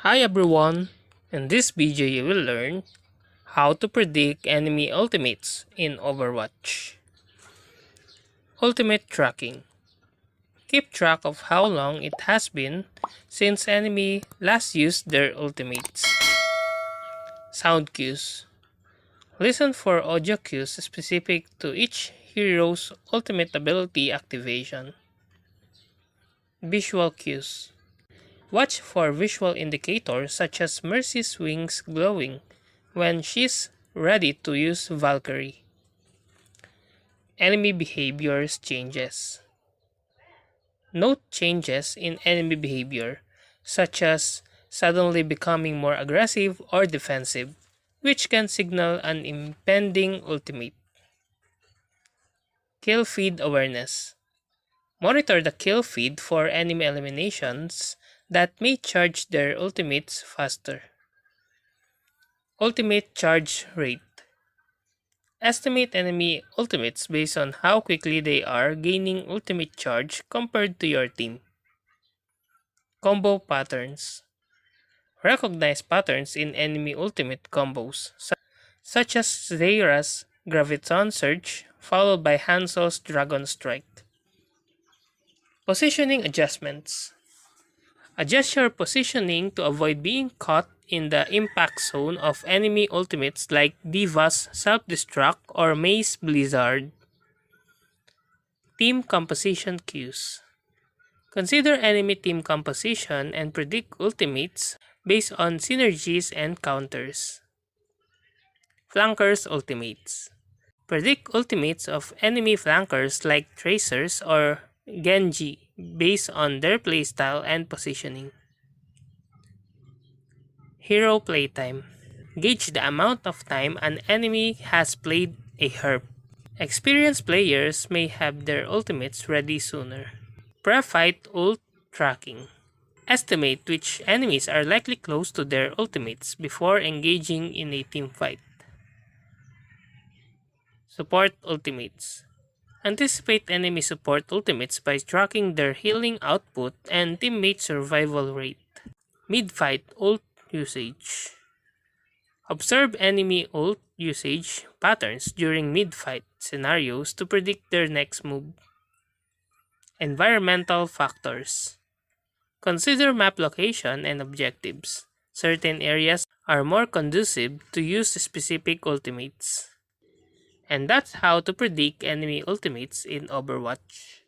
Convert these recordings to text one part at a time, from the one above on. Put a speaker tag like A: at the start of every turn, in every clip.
A: Hi everyone! In this video you will learn how to predict enemy ultimates in Overwatch. Ultimate tracking. Keep track of how long it has been since enemy last used their ultimates. Sound cues. Listen for audio cues specific to each hero's ultimate ability activation. Visual cues. Watch for visual indicators such as Mercy's wings glowing when she's ready to use Valkyrie. Enemy behaviors changes. Note changes in enemy behavior, such as suddenly becoming more aggressive or defensive, which can signal an impending ultimate. Kill feed awareness. Monitor the kill feed for enemy eliminations that may charge their ultimates faster. Ultimate charge rate. Estimate enemy ultimates based on how quickly they are gaining ultimate charge compared to your team. Combo patterns. Recognize patterns in enemy ultimate combos, such as Zera's Graviton Surge followed by Hanzo's Dragon Strike. Positioning adjustments. Adjust your positioning to avoid being caught in the impact zone of enemy ultimates like Diva's Self-Destruct or May's Blizzard. Team composition cues. Consider enemy team composition and predict ultimates based on synergies and counters. Flankers ultimates. Predict ultimates of enemy flankers like Tracers or Genji based on their playstyle and positioning. Hero playtime. Gauge the amount of time an enemy has played a herb. Experienced players may have their ultimates ready sooner. Pre-fight ult tracking. Estimate which enemies are likely close to their ultimates before engaging in a team fight. Support ultimates. Anticipate enemy support ultimates by tracking their healing output and teammate survival rate. Mid-fight ult usage. Observe enemy ult usage patterns during mid-fight scenarios to predict their next move. Environmental factors. Consider map location and objectives. Certain areas are more conducive to use specific ultimates. And that's how to predict enemy ultimates in Overwatch.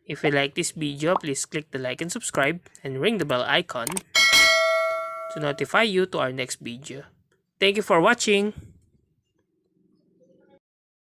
A: If you like this video, please click the like and subscribe and ring the bell icon to notify you to our next video. Thank you for watching!